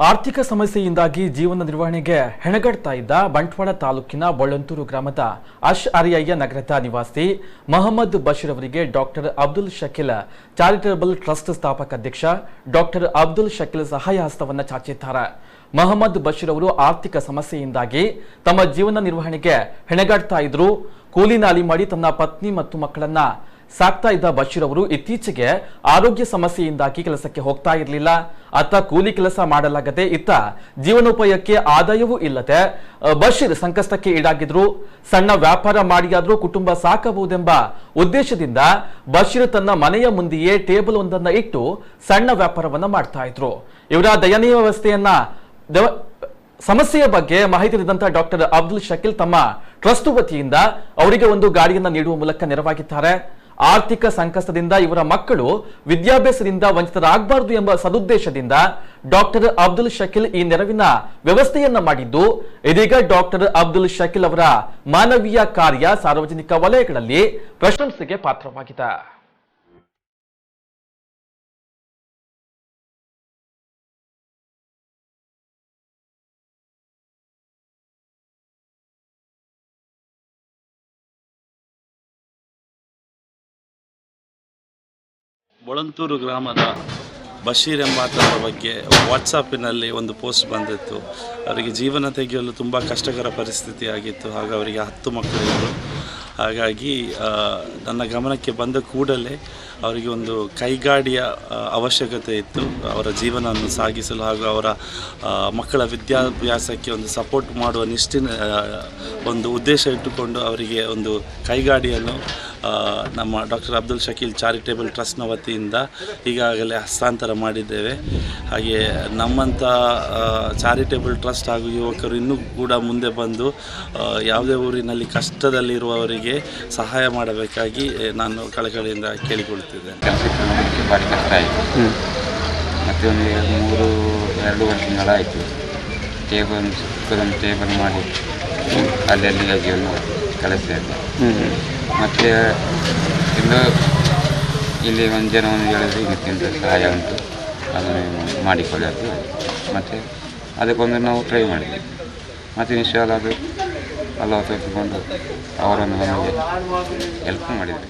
ಆರ್ಥಿಕ ಸಮಸ್ಯೆಯಿಂದಾಗಿ ಜೀವನ ನಿರ್ವಹಣೆಗೆ ಹೆಣಗಡ್ತಾ ಇದ್ದ ಬಂಟ್ವಾಳ ತಾಲೂಕಿನ ಬೊಳ್ಳಂತೂರು ಗ್ರಾಮದ ಅಶ್ಅರಿಯಯ್ಯ ನಗರದ ನಿವಾಸಿ ಮೊಹಮ್ಮದ್ ಬಶೀರ್ ಅವರಿಗೆ doctor Abdul Shakeel charitable trust ಸ್ಥಾಪಕ ಅಧ್ಯಕ್ಷ ಡಾಕ್ಟರ್ ಅಬ್ದುಲ್ ಶಕೀಲ್ ಸಹಾಯ ಹಸ್ತವನ್ನು ಚಾಚಿದ್ದಾರೆ. ಮೊಹಮ್ಮದ್ ಬಶೀರ್ ಅವರು ಆರ್ಥಿಕ ಸಮಸ್ಯೆಯಿಂದಾಗಿ ತಮ್ಮ ಜೀವನ ನಿರ್ವಹಣೆಗೆ ಹೆಣಗಾಡ್ತಾ ಇದ್ರು. ಕೂಲಿ ನಾಲಿ ಮಾಡಿ ತನ್ನ ಪತ್ನಿ ಮತ್ತು ಮಕ್ಕಳನ್ನ ಸಾಕ್ತಾ ಇದ್ದ ಬಶೀರ್ ಅವರು ಇತ್ತೀಚೆಗೆ ಆರೋಗ್ಯ ಸಮಸ್ಯೆಯಿಂದಾಗಿ ಕೆಲಸಕ್ಕೆ ಹೋಗ್ತಾ ಇರಲಿಲ್ಲ. ಅತ್ತ ಕೂಲಿ ಕೆಲಸ ಮಾಡಲಾಗದೆ ಇತ್ತ ಜೀವನೋಪಾಯಕ್ಕೆ ಆದಾಯವೂ ಇಲ್ಲದೆ ಬಶೀರ್ ಸಂಕಷ್ಟಕ್ಕೆ ಈಡಾಗಿದ್ರು. ಸಣ್ಣ ವ್ಯಾಪಾರ ಮಾಡಿಯಾದ್ರೂ ಕುಟುಂಬ ಸಾಕಬಹುದೆಂಬ ಉದ್ದೇಶದಿಂದ ಬಶೀರ್ ತನ್ನ ಮನೆಯ ಮುಂದೆಯೇ ಟೇಬಲ್ ಒಂದನ್ನ ಇಟ್ಟು ಸಣ್ಣ ವ್ಯಾಪಾರವನ್ನ ಮಾಡ್ತಾ ಇದ್ರು. ಇವರ ದಯನೀಯ ವ್ಯವಸ್ಥೆಯನ್ನ ಸಮಸ್ಯೆಯ ಬಗ್ಗೆ ಮಾಹಿತಿ ನೀಡಿದಂತ ಡಾಕ್ಟರ್ ಅಬ್ದುಲ್ ಶಕೀಲ್ ತಮ್ಮ ಟ್ರಸ್ಟ್ ವತಿಯಿಂದ ಅವರಿಗೆ ಒಂದು ಗಾಡಿಯನ್ನ ನೀಡುವ ಮೂಲಕ ನೆರವಾಗಿದ್ದಾರೆ. ಆರ್ಥಿಕ ಸಂಕಷ್ಟದಿಂದ ಇವರ ಮಕ್ಕಳು ವಿದ್ಯಾಭ್ಯಾಸದಿಂದ ವಂಚಿತರಾಗಬಾರದು ಎಂಬ ಸದುದ್ದೇಶದಿಂದ ಡಾಕ್ಟರ್ ಅಬ್ದುಲ್ ಶಕೀಲ್ ಈ ನೆರವಿನ ವ್ಯವಸ್ಥೆಯನ್ನ ಮಾಡಿದ್ದು, ಇದೀಗ ಡಾಕ್ಟರ್ ಅಬ್ದುಲ್ ಶಕೀಲ್ ಅವರ ಮಾನವೀಯ ಕಾರ್ಯ ಸಾರ್ವಜನಿಕ ವಲಯಗಳಲ್ಲಿ ಪ್ರಶಂಸೆಗೆ ಪಾತ್ರವಾಗಿದೆ. ಬೊಳಂತೂರು ಗ್ರಾಮದ ಬಶೀರ್ ಎಂಬಾತನ ಬಗ್ಗೆ ವಾಟ್ಸಾಪಿನಲ್ಲಿ ಒಂದು ಪೋಸ್ಟ್ ಬಂದಿತ್ತು. ಅವರಿಗೆ ಜೀವನ ತೆಗೆಯಲು ತುಂಬ ಕಷ್ಟಕರ ಪರಿಸ್ಥಿತಿ ಆಗಿತ್ತು. ಹಾಗೂ ಅವರಿಗೆ 10 ಮಕ್ಕಳಿದ್ದರು. ಹಾಗಾಗಿ ನನ್ನ ಗಮನಕ್ಕೆ ಬಂದ ಕೂಡಲೇ ಅವರಿಗೆ ಒಂದು ಕೈಗಾಡಿಯ ಅವಶ್ಯಕತೆ ಇತ್ತು. ಅವರ ಜೀವನವನ್ನು ಸಾಗಿಸಲು ಹಾಗೂ ಅವರ ಮಕ್ಕಳ ವಿದ್ಯಾಭ್ಯಾಸಕ್ಕೆ ಒಂದು ಸಪೋರ್ಟ್ ಮಾಡುವ ಒಂದು ಉದ್ದೇಶ ಇಟ್ಟುಕೊಂಡು ಅವರಿಗೆ ಒಂದು ಕೈಗಾಡಿಯನ್ನು ನಮ್ಮ ಡಾಕ್ಟರ್ ಅಬ್ದುಲ್ ಶಕೀಲ್ ಚಾರಿಟೇಬಲ್ ಟ್ರಸ್ಟ್ನ ವತಿಯಿಂದ ಈಗಾಗಲೇ ಹಸ್ತಾಂತರ ಮಾಡಿದ್ದೇವೆ. ಹಾಗೆ ನಮ್ಮಂಥ ಚಾರಿಟೇಬಲ್ ಟ್ರಸ್ಟ್ ಹಾಗೂ ಯುವಕರು ಇನ್ನೂ ಕೂಡ ಮುಂದೆ ಬಂದು ಯಾವುದೇ ಊರಿನಲ್ಲಿ ಕಷ್ಟದಲ್ಲಿರುವವರಿಗೆ ಸಹಾಯ ಮಾಡಬೇಕಾಗಿ ನಾನು ಕಳಕಳಿಯಿಂದ ಕೇಳಿಕೊಳ್ಳುತ್ತಿದ್ದೇನೆ. ಕೆಲಸಕ್ಕೆ ಹೋಗಲಿಕ್ಕೆ ಭಾರಿ ಕಷ್ಟ ಆಯಿತು. ಮತ್ತು ಒಂದು 2 ತಿಂಗಳಾಯಿತು. ಟೇಬಲ್ ಮಾಡಿ ಅಲ್ಲಿ ಜೀವನ ಕಳಿಸಿದೆ. ಮತ್ತು ಇಲ್ಲಿ ಒಂದು ಜನವನ್ನು ಹೇಳಿದ್ರೆ ಇದಕ್ಕಿಂತ ಸಹಾಯ ಉಂಟು, ಅದನ್ನು ಮಾಡಿಕೊಳ್ಳೋದು. ಮತ್ತು ಅದಕ್ಕೊಂದು ನಾವು ಟ್ರೈ ಮಾಡಿದ್ವಿ. ಮತ್ತು ಇನ್ಶಾಲ್ಲ ಅದು ಅಲ್ಲ ತೋರಿಸಿಕೊಂಡು ಅವರನ್ನು ನಮಗೆ ಹೆಲ್ಪ್ ಮಾಡಿದ್ವಿ.